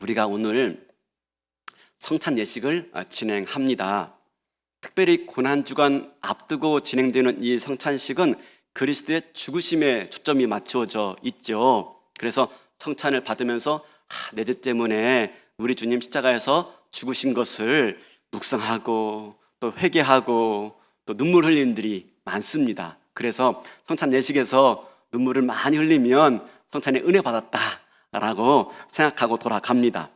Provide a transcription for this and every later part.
우리가 오늘 성찬 예식을 진행합니다. 특별히 고난주간 앞두고 진행되는 이 성찬식은 그리스도의 죽으심에 초점이 맞추어져 있죠. 그래서 성찬을 받으면서 내 죄 때문에 우리 주님 십자가에서 죽으신 것을 묵상하고 또 회개하고 또 눈물 흘리는 분들이 많습니다. 그래서 성찬 예식에서 눈물을 많이 흘리면 성찬에 은혜 받았다라고 생각하고 돌아갑니다.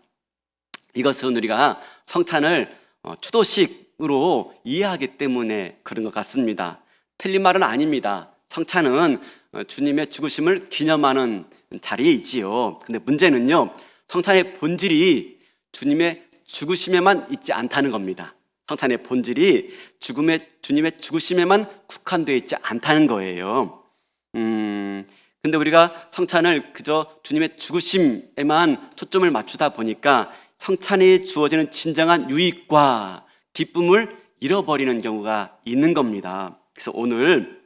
이것은 우리가 성찬을 추도식으로 이해하기 때문에 그런 것 같습니다. 틀린 말은 아닙니다. 성찬은 주님의 죽으심을 기념하는 자리이지요. 근데 문제는요, 성찬의 본질이 주님의 죽으심에만 있지 않다는 겁니다. 성찬의 본질이 주님의 죽으심에만 국한되어 있지 않다는 거예요. 근데 우리가 성찬을 그저 주님의 죽으심에만 초점을 맞추다 보니까 성찬에 주어지는 진정한 유익과 기쁨을 잃어버리는 경우가 있는 겁니다. 그래서 오늘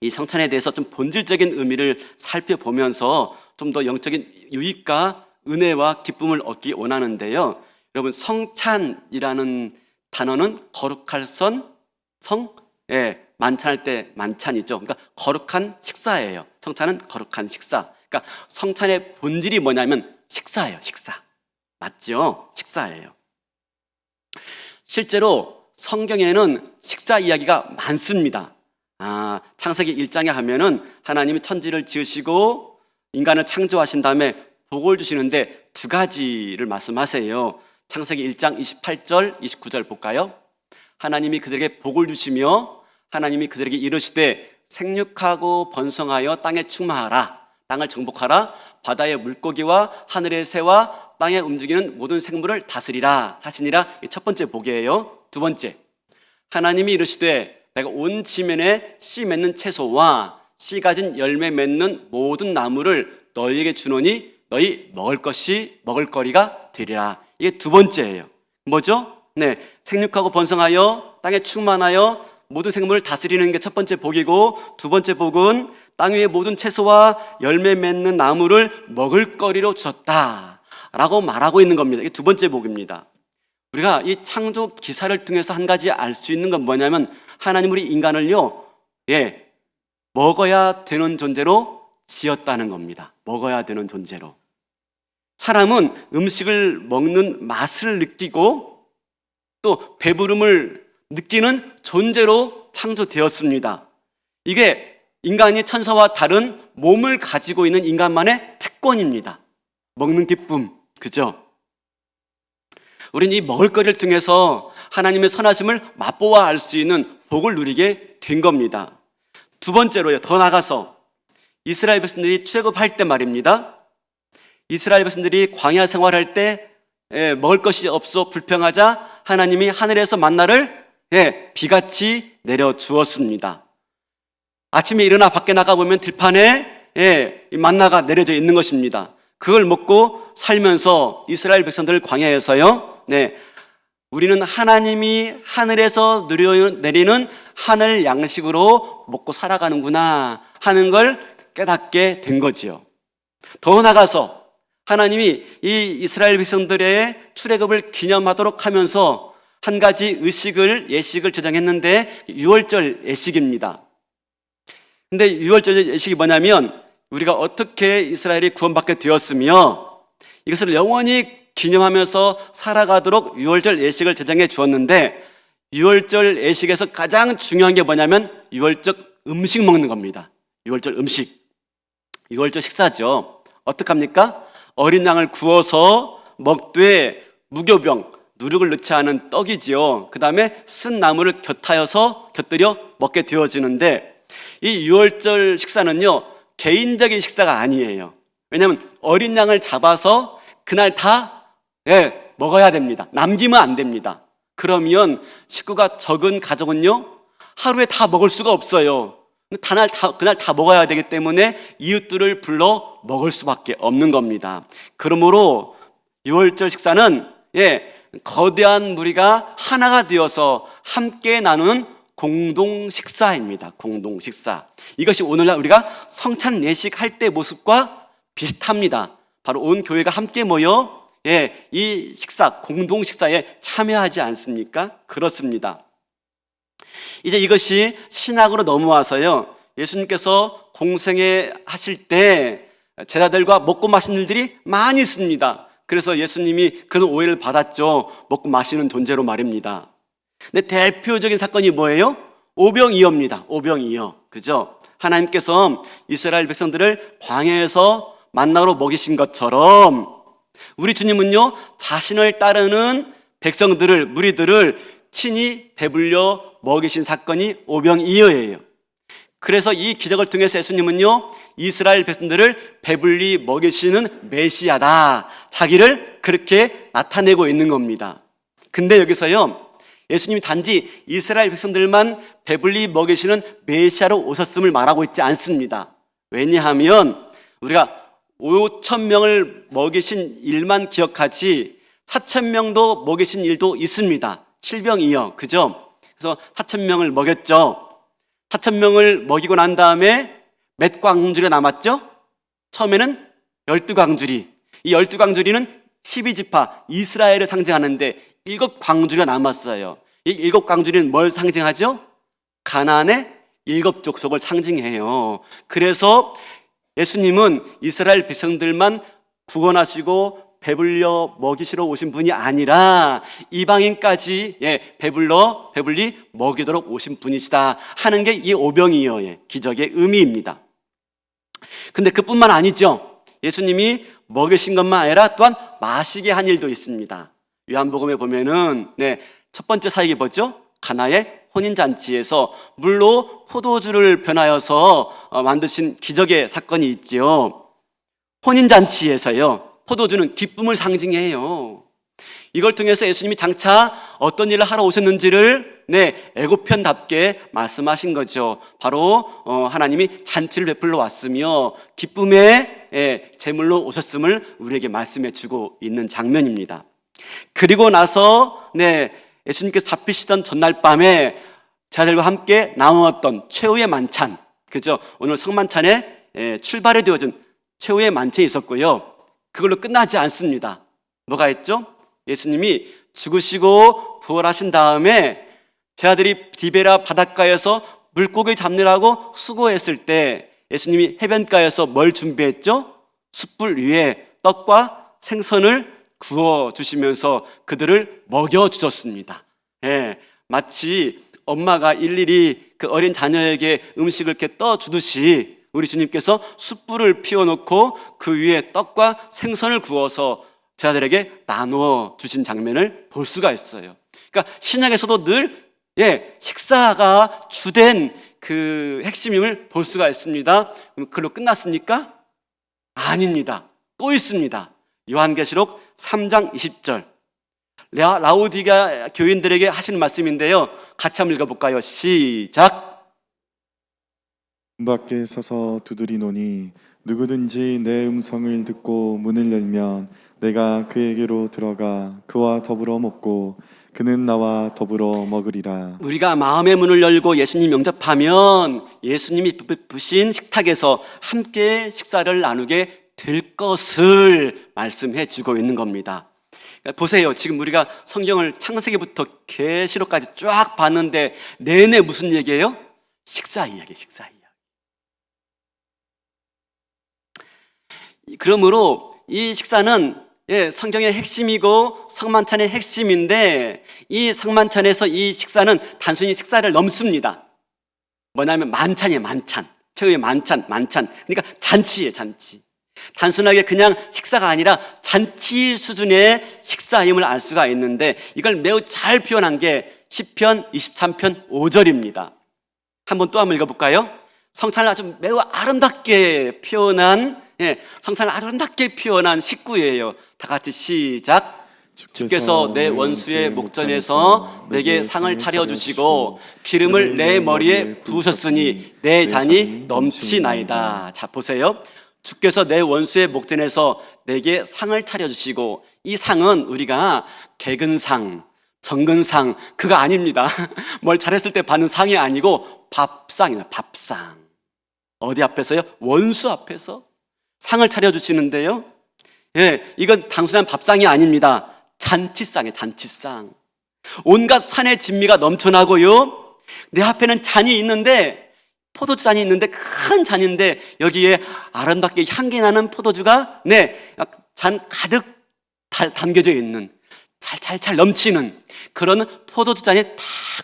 이 성찬에 대해서 좀 본질적인 의미를 살펴보면서 좀 더 영적인 유익과 은혜와 기쁨을 얻기 원하는데요. 여러분, 성찬이라는 단어는 거룩할 만찬할 때 만찬이죠. 그러니까 거룩한 식사예요. 성찬은 거룩한 식사. 그러니까 성찬의 본질이 뭐냐면 식사예요. 식사. 맞죠? 식사예요. 실제로 성경에는 식사 이야기가 많습니다. 창세기 1장에 하면은 하나님이 천지를 지으시고 인간을 창조하신 다음에 복을 주시는데 두 가지를 말씀하세요. 창세기 1장 28절, 29절 볼까요? 하나님이 그들에게 복을 주시며 하나님이 그들에게 이르시되 생육하고 번성하여 땅에 충만하라. 땅을 정복하라. 바다의 물고기와 하늘의 새와 땅에 움직이는 모든 생물을 다스리라 하시니라. 이 첫 번째 복이에요. 두 번째, 하나님이 이르시되 내가 온 지면에 씨 맺는 채소와 씨 가진 열매 맺는 모든 나무를 너희에게 주노니 너희 먹을 거리가 되리라. 이게 두 번째예요. 뭐죠? 생육하고 번성하여 땅에 충만하여 모든 생물을 다스리는 게 첫 번째 복이고, 두 번째 복은 땅 위의 모든 채소와 열매 맺는 나무를 먹을 거리로 주셨다 라고 말하고 있는 겁니다. 이게 두 번째 복입니다. 우리가 이 창조 기사를 통해서 한 가지 알 수 있는 건 뭐냐면 하나님 우리 인간을요, 먹어야 되는 존재로 지었다는 겁니다. 먹어야 되는 존재로. 사람은 음식을 먹는 맛을 느끼고 또 배부름을 느끼는 존재로 창조되었습니다. 이게 인간이 천사와 다른 몸을 가지고 있는 인간만의 특권입니다. 먹는 기쁨, 그죠? 우린 이 먹을거리를 통해서 하나님의 선하심을 맛보아 알 수 있는 복을 누리게 된 겁니다. 두 번째로요, 더 나가서 이스라엘 백성들이 출애굽할 때 말입니다. 이스라엘 백성들이 광야 생활할 때 먹을 것이 없어 불평하자 하나님이 하늘에서 만나를 비같이 내려주었습니다. 아침에 일어나 밖에 나가보면 들판에 만나가 내려져 있는 것입니다. 그걸 먹고 살면서 이스라엘 백성들 광야에서요, 우리는 하나님이 하늘에서 내리는 하늘 양식으로 먹고 살아가는구나 하는 걸 깨닫게 된 거지요. 더 나가서 하나님이 이 이스라엘 백성들의 출애굽을 기념하도록 하면서 한 가지 예식을 제정했는데 유월절 예식입니다. 근데 유월절 예식이 뭐냐면 우리가 어떻게 이스라엘이 구원받게 되었으며 이것을 영원히 기념하면서 살아가도록 유월절 예식을 제정해 주었는데, 유월절 예식에서 가장 중요한 게 뭐냐면 유월절 음식 먹는 겁니다. 유월절 음식, 유월절 식사죠. 어떡합니까? 어린 양을 구워서 먹되 무교병, 누룩을 넣지 않은 떡이지요. 그 다음에 쓴 나물을 곁들여 먹게 되어지는데, 이 유월절 식사는요, 개인적인 식사가 아니에요. 왜냐하면 어린 양을 잡아서 그날 다 먹어야 됩니다. 남기면 안 됩니다. 그러면 식구가 적은 가족은요, 하루에 다 먹을 수가 없어요. 그날 다 먹어야 되기 때문에 이웃들을 불러 먹을 수밖에 없는 겁니다. 그러므로 유월절 식사는 거대한 무리가 하나가 되어서 함께 나누는 공동 식사입니다. 공동 식사. 이것이 오늘날 우리가 성찬 예식 할 때 모습과 비슷합니다. 바로 온 교회가 함께 모여 이 식사, 공동 식사에 참여하지 않습니까? 그렇습니다. 이제 이것이 신학으로 넘어와서요, 예수님께서 공생애 하실 때 제자들과 먹고 마시는 일들이 많이 있습니다. 그래서 예수님이 그런 오해를 받았죠. 먹고 마시는 존재로 말입니다. 근데 대표적인 사건이 뭐예요? 오병이어입니다. 오병이어. 그죠? 하나님께서 이스라엘 백성들을 광야에서 만나로 먹이신 것처럼 우리 주님은요, 자신을 따르는 백성들을, 무리들을 친히 배불려 먹이신 사건이 오병이어예요. 그래서 이 기적을 통해서 예수님은요, 이스라엘 백성들을 배불리 먹이시는 메시아다, 자기를 그렇게 나타내고 있는 겁니다. 근데 여기서요, 예수님이 단지 이스라엘 백성들만 배불리 먹이시는 메시아로 오셨음을 말하고 있지 않습니다. 왜냐하면 우리가 5,000명을 먹이신 일만 기억하지 4,000명도 먹이신 일도 있습니다. 실병이어, 그죠? 그래서 4,000명을 먹였죠. 4,000명을 먹이고 난 다음에 몇 광주리가 남았죠? 처음에는 12광주리. 이 12광주리는 12지파 이스라엘을 상징하는데 7광주리가 남았어요. 이 7광주리는 뭘 상징하죠? 가나안의 7족속을 상징해요. 그래서 예수님은 이스라엘 백성들만 구원하시고 배불려 먹이시러 오신 분이 아니라 이방인까지 배불리 먹이도록 오신 분이시다 하는 게 이 오병이어의 기적의 의미입니다. 근데 그뿐만 아니죠. 예수님이 먹이신 것만 아니라 또한 마시게 한 일도 있습니다. 요한복음에 보면은 첫 번째 사역이 뭐죠? 가나의 혼인잔치에서 물로 포도주를 변하여서 만드신 기적의 사건이 있죠. 혼인잔치에서요, 포도주는 기쁨을 상징해요. 이걸 통해서 예수님이 장차 어떤 일을 하러 오셨는지를 애굽편답게 말씀하신 거죠. 바로 하나님이 잔치를 베풀러 왔으며 기쁨의 제물로 오셨음을 우리에게 말씀해 주고 있는 장면입니다. 그리고 나서 예수님께서 잡히시던 전날 밤에 제자들과 함께 나누었던 최후의 만찬, 그죠? 오늘 성만찬에 출발이 되어진 최후의 만찬이 있었고요. 그걸로 끝나지 않습니다. 뭐가 있죠? 예수님이 죽으시고 부활하신 다음에 제자들이 디베라 바닷가에서 물고기 잡느라고 수고했을 때 예수님이 해변가에서 뭘 준비했죠? 숯불 위에 떡과 생선을 구워 주시면서 그들을 먹여 주셨습니다. 마치 엄마가 일일이 그 어린 자녀에게 음식을 이렇게 떠 주듯이 우리 주님께서 숯불을 피워놓고 그 위에 떡과 생선을 구워서 제자들에게 나누어 주신 장면을 볼 수가 있어요. 그러니까 신약에서도 늘 식사가 주된 그 핵심임을 볼 수가 있습니다. 그럼 그걸로 끝났습니까? 아닙니다. 또 있습니다. 요한계시록 3장 20절 라우디가 교인들에게 하시는 말씀인데요, 같이 한번 읽어볼까요? 시작. 문 밖에 서서 두드리노니 누구든지 내 음성을 듣고 문을 열면 내가 그에게로 들어가 그와 더불어 먹고 그는 나와 더불어 먹으리라. 우리가 마음의 문을 열고 예수님 영접하면 예수님이 부신 식탁에서 함께 식사를 나누게 될 것을 말씀해 주고 있는 겁니다. 보세요. 지금 우리가 성경을 창세기부터 계시록까지 쫙 봤는데 내내 무슨 얘기예요? 식사 이야기, 식사 이야기. 그러므로 이 식사는 성경의 핵심이고 성만찬의 핵심인데 이 성만찬에서 이 식사는 단순히 식사를 넘습니다. 뭐냐면 만찬이에요, 만찬. 최후의 만찬. 그러니까 잔치예요, 잔치. 단순하게 그냥 식사가 아니라 잔치 수준의 식사임을 알 수가 있는데 이걸 매우 잘 표현한 게 시편 23편 5절입니다. 한번 읽어볼까요? 성찬을 아주 매우 아름답게 표현한 성찬을 아름답게 표현한 식구예요. 다 같이 시작. 주께서 내 원수의 목전에서 내게 상을 차려주시고 기름을 내 머리에 부으셨으니 내 잔이 넘치나이다. 자, 보세요. 주께서 내 원수의 목전에서 내게 상을 차려주시고, 이 상은 우리가 개근상, 정근상 그거 아닙니다. 뭘 잘했을 때 받는 상이 아니고 밥상이에요. 밥상. 어디 앞에서요? 원수 앞에서 상을 차려주시는데요, 예, 이건 단순한 밥상이 아닙니다. 잔치상이에요, 잔치상. 온갖 산의 진미가 넘쳐나고요. 내 앞에는 잔이 있는데, 포도주잔이 있는데, 큰 잔인데 여기에 아름답게 향기 나는 포도주가 잔 가득 담겨져 있는, 찰찰찰 넘치는 그런 포도주잔이 탁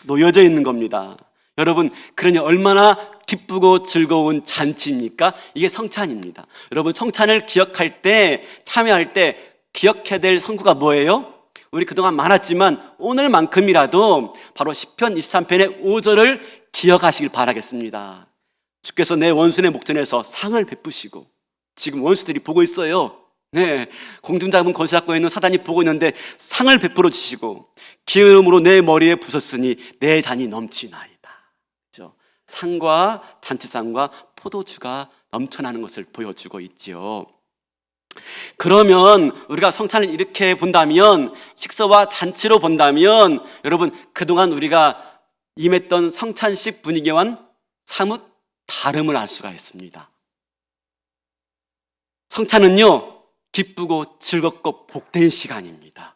놓여져 있는 겁니다. 여러분, 그러니 얼마나 기쁘고 즐거운 잔치입니까? 이게 성찬입니다. 여러분, 성찬을 기억할 때, 참여할 때 기억해야 될 성구가 뭐예요? 우리 그동안 많았지만 오늘만큼이라도 바로 시편 23편의 5절을 기억하시길 바라겠습니다. 주께서 내 원수의 목전에서 상을 베푸시고, 지금 원수들이 보고 있어요. 공중잡은 권세 잡고 있는 사단이 보고 있는데 상을 베풀어 주시고, 기름으로 내 머리에 부었으니 내 잔이 넘치나이다. 그렇죠? 상과 잔치상과 포도주가 넘쳐나는 것을 보여주고 있죠. 그러면 우리가 성찬을 이렇게 본다면, 식사와 잔치로 본다면, 여러분, 그동안 우리가 임했던 성찬식 분위기와는 사뭇 다름을 알 수가 있습니다. 성찬은요, 기쁘고 즐겁고 복된 시간입니다.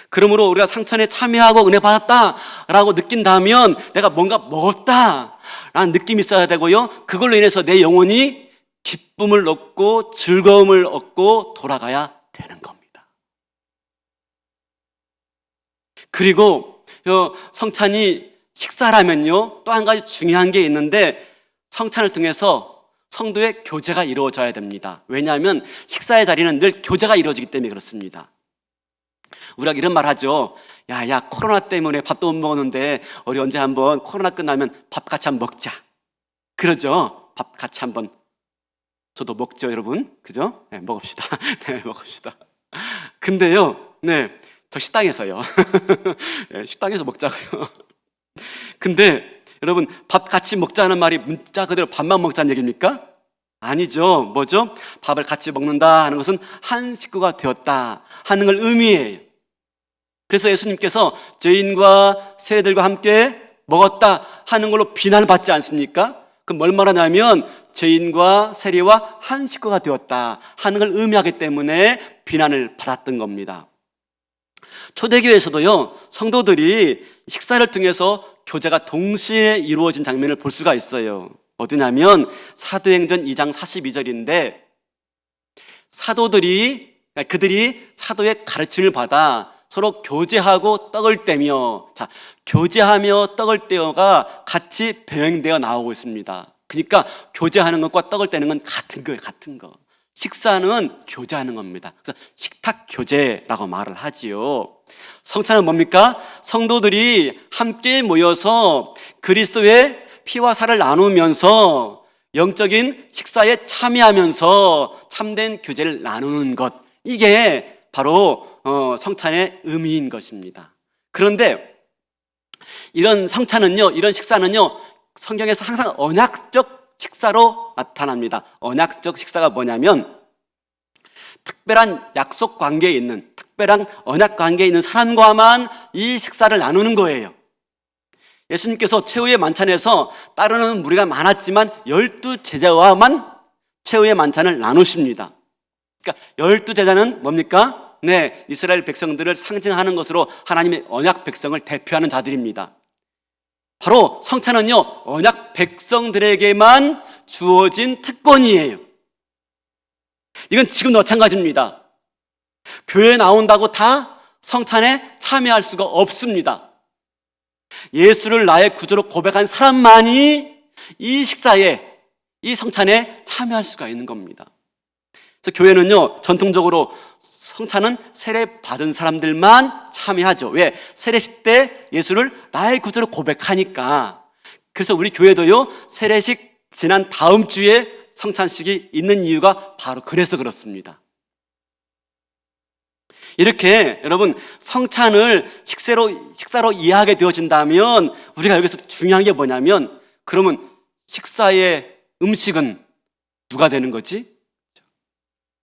그러므로 우리가 성찬에 참여하고 은혜 받았다라고 느낀다면 내가 뭔가 먹었다라는 느낌이 있어야 되고요, 그걸로 인해서 내 영혼이 기쁨을 얻고 즐거움을 얻고 돌아가야 되는 겁니다. 그리고 성찬이 식사라면요, 또 한 가지 중요한 게 있는데, 성찬을 통해서 성도의 교제가 이루어져야 됩니다. 왜냐하면 식사의 자리는 늘 교제가 이루어지기 때문에 그렇습니다. 우리가 이런 말 하죠. 야, 코로나 때문에 밥도 못 먹었는데 우리 언제 한번 코로나 끝나면 밥 같이 한번 먹자. 그러죠. 밥 같이 한번. 저도 먹죠, 여러분. 그죠? 먹읍시다. 먹읍시다. 근데요, 저 식당에서요. 식당에서 먹자고요. 근데 여러분, 밥 같이 먹자는 말이 문자 그대로 밥만 먹자는 얘기입니까? 아니죠. 뭐죠? 밥을 같이 먹는다 하는 것은 한 식구가 되었다 하는 걸 의미해요. 그래서 예수님께서 죄인과 세리들과 함께 먹었다 하는 걸로 비난을 받지 않습니까? 그럼 뭘 말하냐면 죄인과 세리와 한 식구가 되었다 하는 걸 의미하기 때문에 비난을 받았던 겁니다. 초대교회에서도요, 성도들이 식사를 통해서 교제가 동시에 이루어진 장면을 볼 수가 있어요. 어디냐면 사도행전 2장 42절인데, 그들이 사도의 가르침을 받아 서로 교제하고 떡을 떼며, 교제하며 떡을 떼어가 같이 병행되어 나오고 있습니다. 그러니까 교제하는 것과 떡을 떼는 건 같은 거예요, 같은 거. 식사는 교제하는 겁니다. 그래서 식탁 교제라고 말을 하지요. 성찬은 뭡니까? 성도들이 함께 모여서 그리스도의 피와 살을 나누면서 영적인 식사에 참여하면서 참된 교제를 나누는 것, 이게 바로 성찬의 의미인 것입니다. 그런데 이런 성찬은요, 이런 식사는요, 성경에서 항상 언약적 식사로 나타납니다. 언약적 식사가 뭐냐면 특별한 약속 관계에 있는, 특별한 언약 관계에 있는 사람과만 이 식사를 나누는 거예요. 예수님께서 최후의 만찬에서 따르는 무리가 많았지만 12제자와만 최후의 만찬을 나누십니다. 그러니까 12제자는 뭡니까? 이스라엘 백성들을 상징하는 것으로 하나님의 언약 백성을 대표하는 자들입니다. 바로 성찬은요, 언약 백성들에게만 주어진 특권이에요. 이건 지금도 마찬가지입니다. 교회에 나온다고 다 성찬에 참여할 수가 없습니다. 예수를 나의 구주로 고백한 사람만이 이 식사에, 이 성찬에 참여할 수가 있는 겁니다. 그래서 교회는요, 전통적으로 성찬은 세례 받은 사람들만 참여하죠. 왜? 세례식 때 예수를 나의 구주로 고백하니까. 그래서 우리 교회도요, 세례식 지난 다음 주에 성찬식이 있는 이유가 바로 그래서 그렇습니다. 이렇게 여러분, 성찬을 식사로 이해하게 되어진다면 우리가 여기서 중요한 게 뭐냐면, 그러면 식사의 음식은 누가 되는 거지?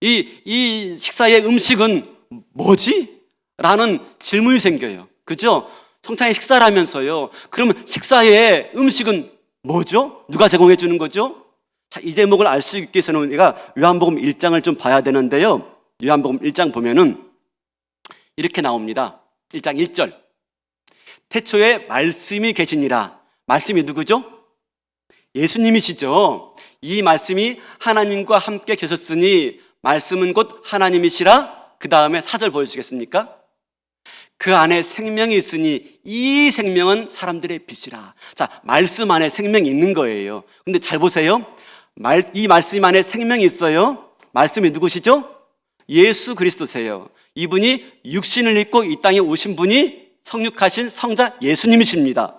이 식사의 음식은 뭐지? 라는 질문이 생겨요. 그죠? 성찬의 식사라면서요. 그러면 식사의 음식은 뭐죠? 누가 제공해 주는 거죠? 자, 이 제목을 알 수 있기 위해서는 우리가 요한복음 1장을 좀 봐야 되는데요. 요한복음 1장 보면은 이렇게 나옵니다. 1장 1절. 태초에 말씀이 계시니라. 말씀이 누구죠? 예수님이시죠. 이 말씀이 하나님과 함께 계셨으니 말씀은 곧 하나님이시라. 그 다음에 4절 보여주시겠습니까? 그 안에 생명이 있으니 이 생명은 사람들의 빛이라. 자, 말씀 안에 생명이 있는 거예요. 근데 잘 보세요. 이 말씀 안에 생명이 있어요. 말씀이 누구시죠? 예수 그리스도세요. 이분이 육신을 입고 이 땅에 오신 분이 성육하신 성자 예수님이십니다.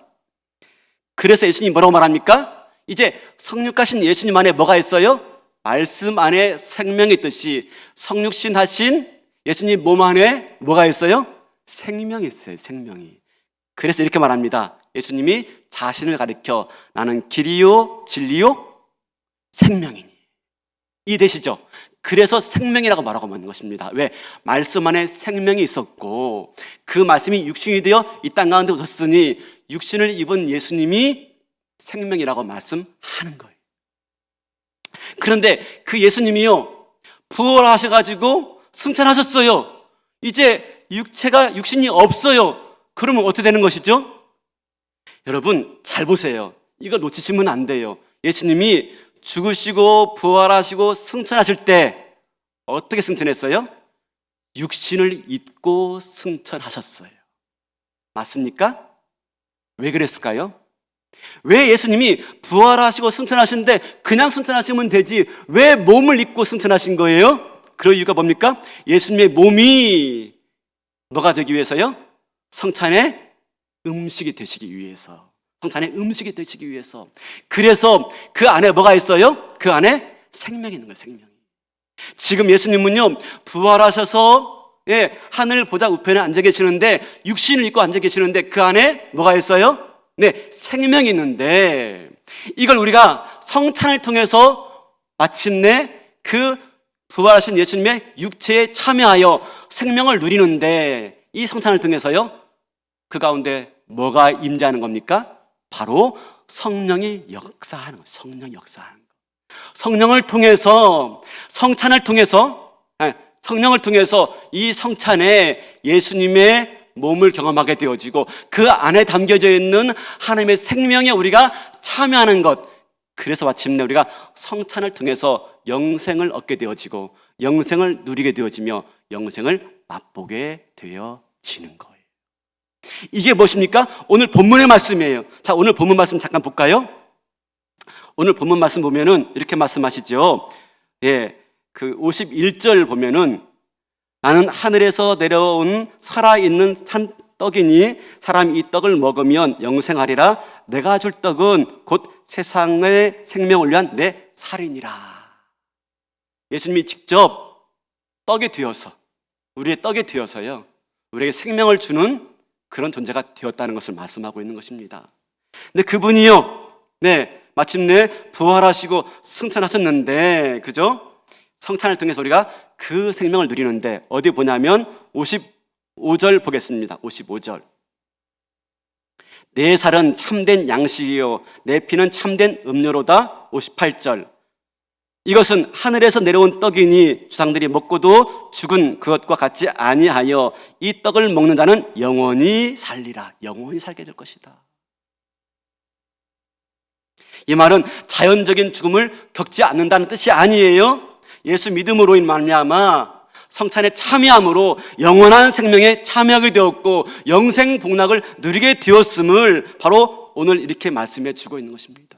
그래서 예수님이 뭐라고 말합니까? 이제 성육하신 예수님 안에 뭐가 있어요? 말씀 안에 생명이 있듯이 성육신 하신 예수님 몸 안에 뭐가 있어요? 생명이 있어요. 생명이. 그래서 이렇게 말합니다. 예수님이 자신을 가리켜 나는 길이요 진리요 생명이니. 이해되시죠? 그래서 생명이라고 말하고 있는 것입니다. 왜? 말씀 안에 생명이 있었고 그 말씀이 육신이 되어 이 땅 가운데 오셨으니 육신을 입은 예수님이 생명이라고 말씀하는 거예요. 그런데 그 예수님이요 부활하셔가지고 승천하셨어요. 이제 육신이 없어요. 그러면 어떻게 되는 것이죠? 여러분 잘 보세요. 이거 놓치시면 안 돼요. 예수님이 죽으시고 부활하시고 승천하실 때 어떻게 승천했어요? 육신을 입고 승천하셨어요. 맞습니까? 왜 그랬을까요? 왜 예수님이 부활하시고 승천하시는데 그냥 승천하시면 되지 왜 몸을 입고 승천하신 거예요? 그 이유가 뭡니까? 예수님의 몸이 뭐가 되기 위해서요? 성찬의 음식이 되시기 위해서. 성찬의 음식이 되시기 위해서. 그래서 그 안에 뭐가 있어요? 그 안에 생명이 있는 거예요. 생명이. 지금 예수님은요 부활하셔서 하늘 보좌 우편에 앉아 계시는데 육신을 입고 앉아 계시는데 그 안에 뭐가 있어요? 네, 생명이 있는데 이걸 우리가 성찬을 통해서 마침내 그 부활하신 예수님의 육체에 참여하여 생명을 누리는데 이 성찬을 통해서요 그 가운데 뭐가 임재하는 겁니까? 바로 성령이 역사하는 거예요. 성령이 역사하는 거예요. 성령을 통해서 성찬을 통해서 이 성찬에 예수님의 몸을 경험하게 되어지고 그 안에 담겨져 있는 하나님의 생명에 우리가 참여하는 것. 그래서 마침내 우리가 성찬을 통해서 영생을 얻게 되어지고 영생을 누리게 되어지며 영생을 맛보게 되어지는 거예요. 이게 무엇입니까? 오늘 본문의 말씀이에요. 자, 오늘 본문 말씀 잠깐 볼까요? 오늘 본문 말씀 보면은 이렇게 말씀하시죠. 그 51절 보면은 나는 하늘에서 내려온 살아있는 산 떡이니 사람이 이 떡을 먹으면 영생하리라. 내가 줄 떡은 곧 세상의 생명을 위한 내 살이니라. 예수님이 직접 떡이 되어서 우리의 떡이 되어서요 우리에게 생명을 주는 그런 존재가 되었다는 것을 말씀하고 있는 것입니다. 근데 그분이요 마침내 부활하시고 승천하셨는데 그죠? 성찬을 통해서 우리가 그 생명을 누리는데 어디 보냐면 55절 보겠습니다. 55절. 내 살은 참된 양식이요 내 피는 참된 음료로다. 58절. 이것은 하늘에서 내려온 떡이니 주상들이 먹고도 죽은 그것과 같지 아니하여 이 떡을 먹는 자는 영원히 살리라. 영원히 살게 될 것이다. 이 말은 자연적인 죽음을 겪지 않는다는 뜻이 아니에요. 예수 믿음으로 말미암아 성찬에 참여함으로 영원한 생명에 참여하게 되었고 영생 복락을 누리게 되었음을 바로 오늘 이렇게 말씀해 주고 있는 것입니다.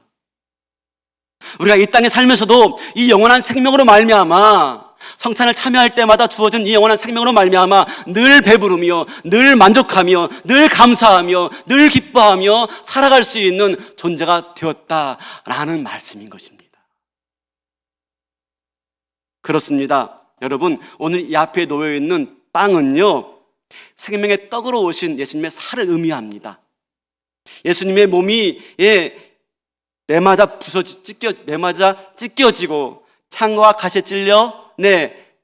우리가 이 땅에 살면서도 이 영원한 생명으로 말미암아 성찬을 참여할 때마다 주어진 이 영원한 생명으로 말미암아 늘 배부르며 늘 만족하며 늘 감사하며 늘 기뻐하며 살아갈 수 있는 존재가 되었다라는 말씀인 것입니다. 그렇습니다. 여러분 오늘 이 앞에 놓여 있는 빵은요 생명의 떡으로 오신 예수님의 살을 의미합니다. 예수님의 몸이 매마다 찢겨지고 창과 가시에 찔려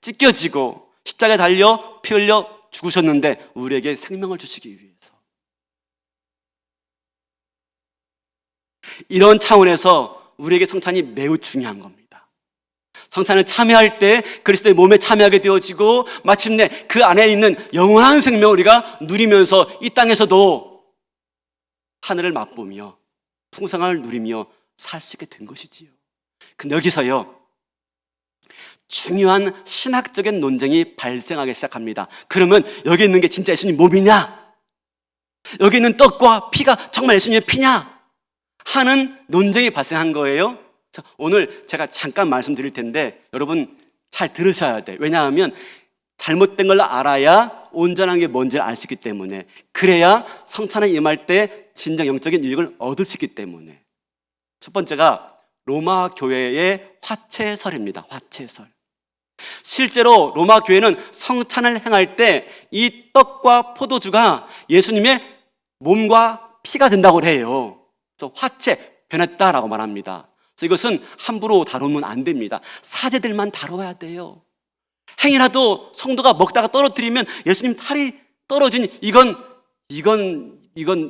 찢겨지고 십자가에 달려 피 흘려 죽으셨는데 우리에게 생명을 주시기 위해서. 이런 차원에서 우리에게 성찬이 매우 중요한 겁니다. 성찬을 참여할 때 그리스도의 몸에 참여하게 되어지고 마침내 그 안에 있는 영원한 생명을 우리가 누리면서 이 땅에서도 하늘을 맛보며 풍성함을 누리며 살 수 있게 된 것이지요. 근데 여기서요, 중요한 신학적인 논쟁이 발생하기 시작합니다. 그러면 여기 있는 게 진짜 예수님 몸이냐? 여기 있는 떡과 피가 정말 예수님의 피냐? 하는 논쟁이 발생한 거예요. 오늘 제가 잠깐 말씀드릴 텐데 여러분 잘 들으셔야 돼요. 왜냐하면 잘못된 걸 알아야 온전한 게 뭔지를 알 수 있기 때문에, 그래야 성찬에 임할 때 진정 영적인 유익을 얻을 수 있기 때문에. 첫 번째가 로마 교회의 화채설입니다. 화채설. 실제로 로마 교회는 성찬을 행할 때 이 떡과 포도주가 예수님의 몸과 피가 된다고 해요. 그래서 화채, 변했다라고 말합니다. 그래서 이것은 함부로 다루면 안 됩니다. 사제들만 다뤄야 돼요. 행이라도 성도가 먹다가 떨어뜨리면 예수님 탈이 떨어진 이건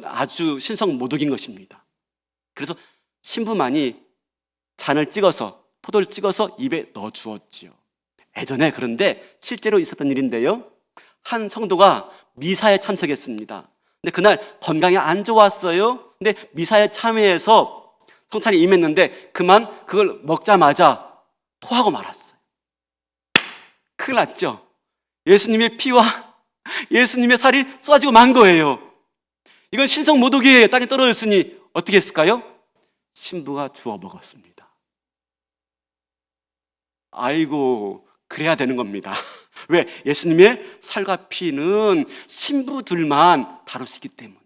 아주 신성 모독인 것입니다. 그래서 신부만이 잔을 찍어서, 포도를 찍어서 입에 넣어 주었지요. 예전에 그런데 실제로 있었던 일인데요, 한 성도가 미사에 참석했습니다. 근데 그날 건강이 안 좋았어요. 근데 미사에 참여해서 성찬에 임했는데 그만 그걸 먹자마자 토하고 말았어요. 큰일 났죠. 예수님의 피와 예수님의 살이 쏟아지고 만 거예요. 이건 신성 모독이에요. 땅에 떨어졌으니 어떻게 했을까요? 신부가 주워 먹었습니다. 아이고, 그래야 되는 겁니다. 왜? 예수님의 살과 피는 신부들만 다룰 수 있기 때문에.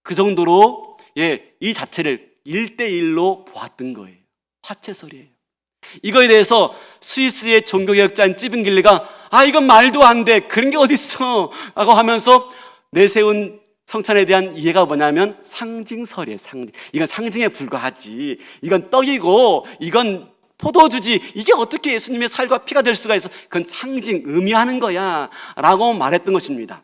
그 정도로 이 자체를 1대1로 보았던 거예요. 화채설이에요. 이거에 대해서 스위스의 종교개혁자인 찌빙길레가 이건 말도 안 돼, 그런 게 어딨어 라고 하면서 내세운 성찬에 대한 이해가 뭐냐면 상징설이에요. 이건 상징에 불과하지, 이건 떡이고 이건 포도주지, 이게 어떻게 예수님의 살과 피가 될 수가 있어, 그건 상징, 의미하는 거야 라고 말했던 것입니다.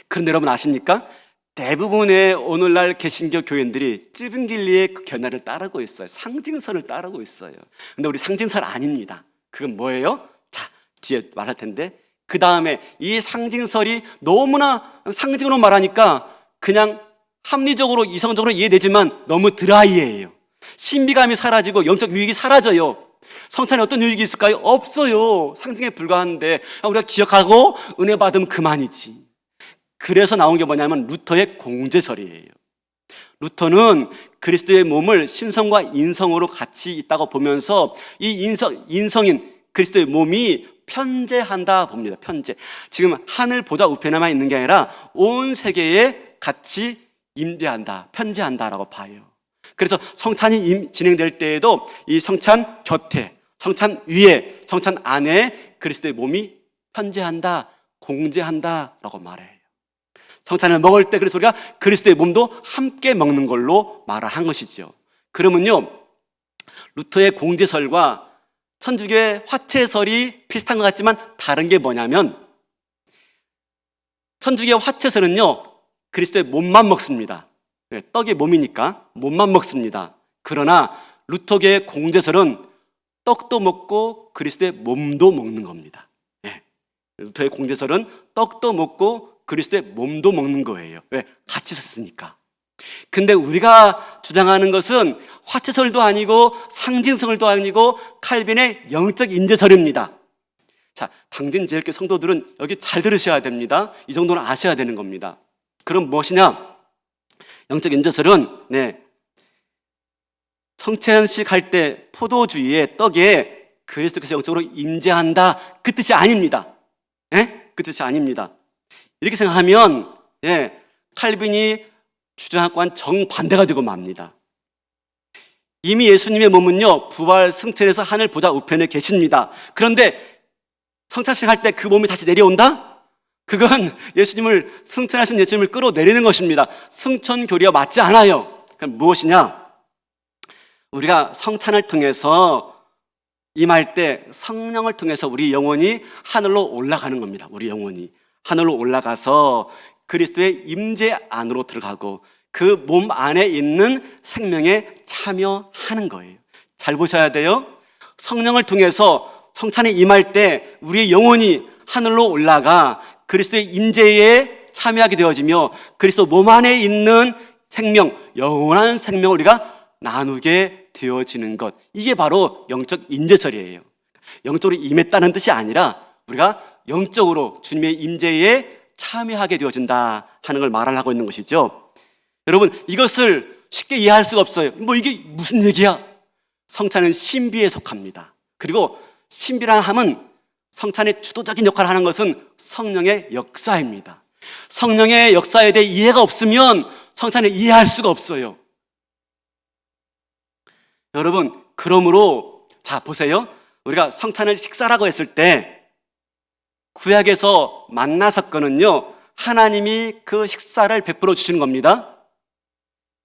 그런데 여러분 아십니까? 대부분의 오늘날 개신교 교인들이 찌빙길리의 그 견해를 따르고 있어요. 상징설을 따르고 있어요. 근데 우리 상징설 아닙니다. 그건 뭐예요? 자, 뒤에 말할 텐데, 그 다음에 이 상징설이 너무나 상징으로 말하니까 그냥 합리적으로 이성적으로 이해되지만 너무 드라이해요. 신비감이 사라지고 영적 유익이 사라져요. 성찬에 어떤 유익이 있을까요? 없어요. 상징에 불과한데 우리가 기억하고 은혜 받으면 그만이지. 그래서 나온 게 뭐냐면 루터의 공제설이에요. 루터는 그리스도의 몸을 신성과 인성으로 같이 있다고 보면서 이 인성인 그리스도의 몸이 편재한다 봅니다. 편재. 지금 하늘 보좌 우편에만 있는 게 아니라 온 세계에 같이 임재한다, 편재한다라고 봐요. 그래서 성찬이 진행될 때에도 이 성찬 곁에, 성찬 위에, 성찬 안에 그리스도의 몸이 편재한다, 공재한다라고 말해요. 성찬을 먹을 때 그래서 우리가 그리스도의 몸도 함께 먹는 걸로 말을 한 것이죠. 그러면요, 루터의 공제설과 천주교의 화채설이 비슷한 것 같지만 다른 게 뭐냐면, 천주교의 화채설은요 그리스도의 몸만 먹습니다. 떡이 몸이니까 몸만 먹습니다. 그러나 루터교의 공제설은 떡도 먹고 그리스도의 몸도 먹는 겁니다. 루터의 공제설은 떡도 먹고 그리스도의 몸도 먹는 거예요. 왜? 같이 섰으니까. 근데 우리가 주장하는 것은 화채설도 아니고 상징설도 아니고 칼빈의 영적 인재설입니다. 자, 당진제일교 성도들은 여기 잘 들으셔야 됩니다. 이 정도는 아셔야 되는 겁니다. 그럼 무엇이냐? 영적 인재설은 성찬식 할 때 포도주에 떡에 그리스도께서 영적으로 임재한다, 그 뜻이 아닙니다. 그 뜻이 아닙니다. 이렇게 생각하면 칼빈이 주장하고는 정반대가 되고 맙니다. 이미 예수님의 몸은요 부활 승천해서 하늘 보좌 우편에 계십니다. 그런데 성찬식 할 때 그 몸이 다시 내려온다? 그건 예수님을, 승천하신 예수님을 끌어내리는 것입니다. 승천 교리와 맞지 않아요. 그럼 무엇이냐? 우리가 성찬을 통해서 임할 때 성령을 통해서 우리 영혼이 하늘로 올라가는 겁니다. 우리 영혼이 하늘로 올라가서 그리스도의 임재 안으로 들어가고 그 몸 안에 있는 생명에 참여하는 거예요. 잘 보셔야 돼요. 성령을 통해서 성찬에 임할 때 우리의 영혼이 하늘로 올라가 그리스도의 임재에 참여하게 되어지며 그리스도 몸 안에 있는 생명, 영원한 생명을 우리가 나누게 되어지는 것, 이게 바로 영적 임재설이에요. 영적으로 임했다는 뜻이 아니라 우리가 영적으로 주님의 임재에 참여하게 되어진다 하는 걸 말하고 있는 것이죠. 여러분, 이것을 쉽게 이해할 수가 없어요. 뭐 이게 무슨 얘기야? 성찬은 신비에 속합니다. 그리고 신비라 함은 성찬의 주도적인 역할을 하는 것은 성령의 역사입니다. 성령의 역사에 대해 이해가 없으면 성찬을 이해할 수가 없어요. 여러분, 그러므로 자 보세요. 우리가 성찬을 식사라고 했을 때 구약에서 만나 사건은요, 하나님이 그 식사를 베풀어 주시는 겁니다.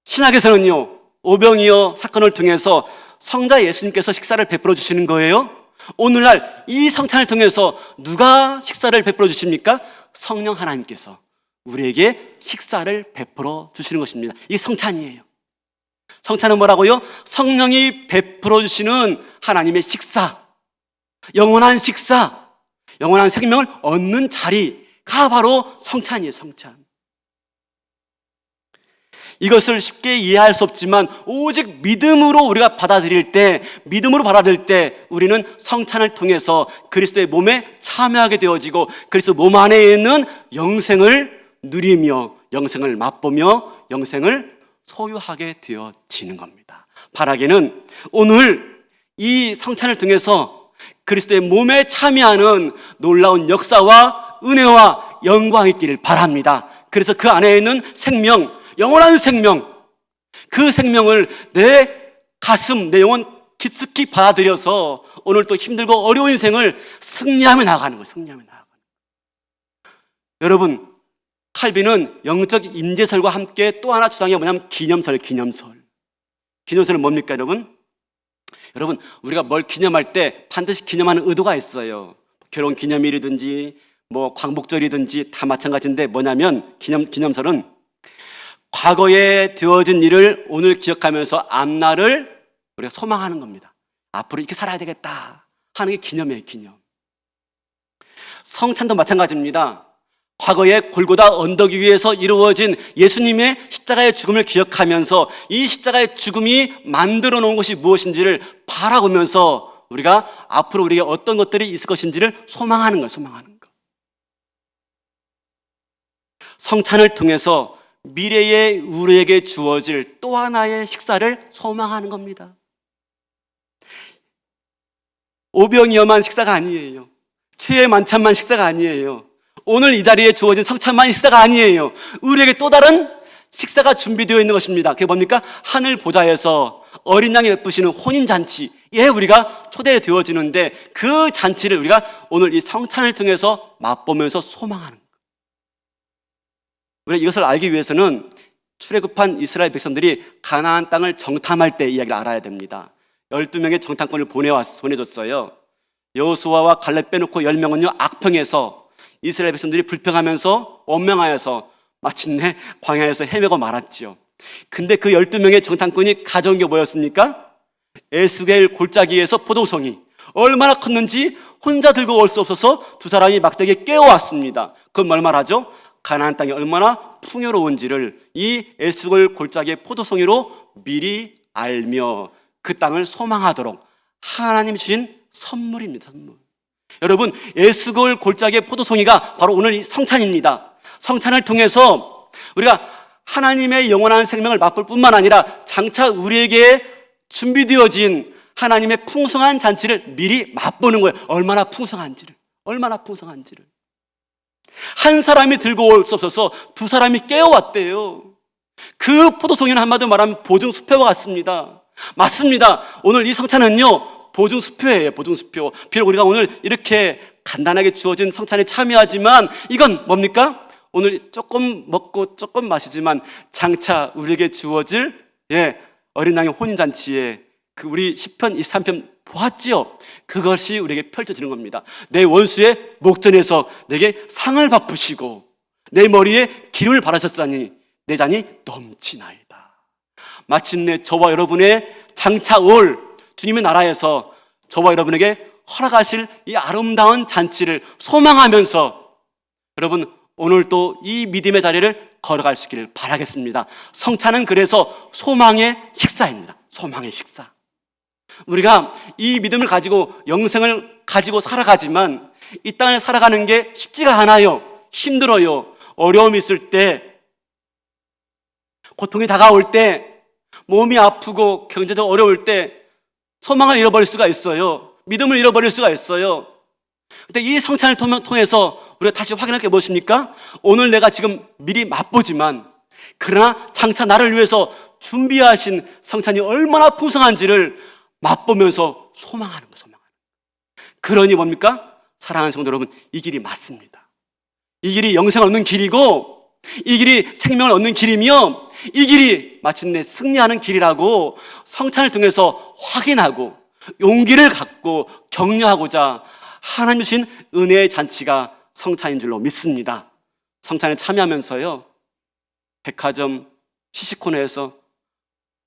신약에서는요, 오병이어 사건을 통해서 성자 예수님께서 식사를 베풀어 주시는 거예요. 오늘날 이 성찬을 통해서 누가 식사를 베풀어 주십니까? 성령 하나님께서 우리에게 식사를 베풀어 주시는 것입니다. 이게 성찬이에요. 성찬은 뭐라고요? 성령이 베풀어 주시는 하나님의 식사, 영원한 식사, 영원한 생명을 얻는 자리가 바로 성찬이에요. 성찬. 이것을 쉽게 이해할 수 없지만 오직 믿음으로 우리가 받아들일 때, 믿음으로 받아들일 때 우리는 성찬을 통해서 그리스도의 몸에 참여하게 되어지고 그리스도 몸 안에 있는 영생을 누리며 영생을 맛보며 영생을 소유하게 되어지는 겁니다. 바라기는 오늘 이 성찬을 통해서 그리스도의 몸에 참여하는 놀라운 역사와 은혜와 영광이 있기를 바랍니다. 그래서 그 안에 있는 생명, 영원한 생명, 그 생명을 내 가슴, 내 영혼 깊숙이 받아들여서 오늘 또 힘들고 어려운 인생을 승리하며 나아가는 거예요. 승리하며 나아가는 거예요. 여러분, 칼빈은 영적 임재설과 함께 또 하나 주장한 게 뭐냐면 기념설이에요. 기념설은 뭡니까, 여러분? 여러분, 우리가 뭘 기념할 때 반드시 기념하는 의도가 있어요. 결혼 기념일이든지 뭐 광복절이든지 다 마찬가지인데 뭐냐면 기념설은 과거에 되어진 일을 오늘 기억하면서 앞날을 우리가 소망하는 겁니다. 앞으로 이렇게 살아야 되겠다 하는 게 기념이에요. 기념. 성찬도 마찬가지입니다. 과거에 골고다 언덕 위에서 이루어진 예수님의 십자가의 죽음을 기억하면서 이 십자가의 죽음이 만들어 놓은 것이 무엇인지를 바라보면서 우리가 앞으로 우리에게 어떤 것들이 있을 것인지를 소망하는 거예요. 소망하는 거. 성찬을 통해서 미래에 우리에게 주어질 또 하나의 식사를 소망하는 겁니다. 오병이어만 식사가 아니에요. 최애 만찬만 식사가 아니에요. 오늘 이 자리에 주어진 성찬만 식사가 아니에요. 우리에게 또 다른 식사가 준비되어 있는 것입니다. 그게 뭡니까? 하늘 보좌에서 어린 양이 베푸시는 혼인잔치에 우리가 초대되어지는데 그 잔치를 우리가 오늘 이 성찬을 통해서 맛보면서 소망하는 거예요. 우리가 이것을 알기 위해서는 출애굽한 이스라엘 백성들이 가나안 땅을 정탐할 때 이야기를 알아야 됩니다. 12명의 정탐꾼을 보내줬어요. 여호수아와 갈렙 빼놓고 10명은요 악평에서 이스라엘 백성들이 불평하면서 원망하여서 마침내 광야에서 헤매고 말았죠. 근데 그 12명의 정탐꾼이 가져온 게 뭐였습니까? 에스겔 골짜기에서 포도송이 얼마나 컸는지 혼자 들고 올 수 없어서 두 사람이 막대기에 깨워왔습니다. 그건 뭘 말하죠? 가나안 땅이 얼마나 풍요로운지를 이 에스겔 골짜기의 포도송이로 미리 알며 그 땅을 소망하도록 하나님이 주신 선물입니다. 선물. 여러분, 에스겔 골짜기의 포도송이가 바로 오늘 이 성찬입니다. 성찬을 통해서 우리가 하나님의 영원한 생명을 맛볼 뿐만 아니라 장차 우리에게 준비되어진 하나님의 풍성한 잔치를 미리 맛보는 거예요. 얼마나 풍성한지를. 한 사람이 들고 올 수 없어서 두 사람이 깨어왔대요. 그 포도송이는 한마디로 말하면 보증수표와 같습니다. 맞습니다. 오늘 이 성찬은요 보증수표예요. 보증수표. 비록 우리가 오늘 이렇게 간단하게 주어진 성찬에 참여하지만 이건 뭡니까? 오늘 조금 먹고 조금 마시지만 장차 우리에게 주어질 어린 양의 혼인잔치에 그 우리 시편 23편 보았지요? 그것이 우리에게 펼쳐지는 겁니다. 내 원수의 목전에서 내게 상을 베푸시고 내 머리에 기름을 바르셨사니 내 잔이 넘치나이다. 마침내 저와 여러분의 장차 올 주님의 나라에서 저와 여러분에게 허락하실 이 아름다운 잔치를 소망하면서 여러분 오늘 또 이 믿음의 자리를 걸어갈 수 있기를 바라겠습니다. 성찬은 그래서 소망의 식사입니다. 소망의 식사. 우리가 이 믿음을 가지고 영생을 가지고 살아가지만 이 땅을 살아가는 게 쉽지가 않아요. 힘들어요. 어려움이 있을 때, 고통이 다가올 때, 몸이 아프고 경제적으로 어려울 때 소망을 잃어버릴 수가 있어요. 믿음을 잃어버릴 수가 있어요. 근데 이 성찬을 통해서 우리가 다시 확인할 게 무엇입니까? 오늘 내가 지금 미리 맛보지만 그러나 장차 나를 위해서 준비하신 성찬이 얼마나 풍성한지를 맛보면서 소망하는 거예요. 소망하는 거예요. 그러니 뭡니까? 사랑하는 성도 여러분, 이 길이 맞습니다. 이 길이 영생을 얻는 길이고 이 길이 생명을 얻는 길이며 이 길이 마침내 승리하는 길이라고 성찬을 통해서 확인하고 용기를 갖고 격려하고자 하나님 주신 은혜의 잔치가 성찬인 줄로 믿습니다. 성찬에 참여하면서요, 백화점 시식코너에서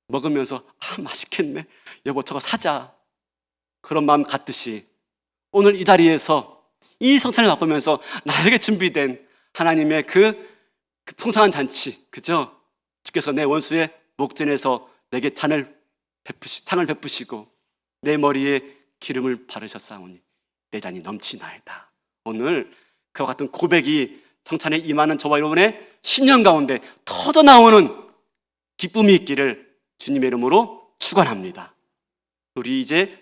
먹으면서 맛있겠네, 여보 저거 사자, 그런 마음 갖듯이 오늘 이 자리에서 이 성찬을 맛보면서 나에게 준비된 하나님의 그 풍성한 잔치, 그죠? 주께서 내 원수의 목전에서 내게 창을 베푸시고 내 머리에 기름을 바르셨사오니 내 잔이 넘치나이다. 오늘 그와 같은 고백이 성찬에 임하는 저와 여러분의 10년 가운데 터져 나오는 기쁨이 있기를 주님의 이름으로 축원합니다. 우리 이제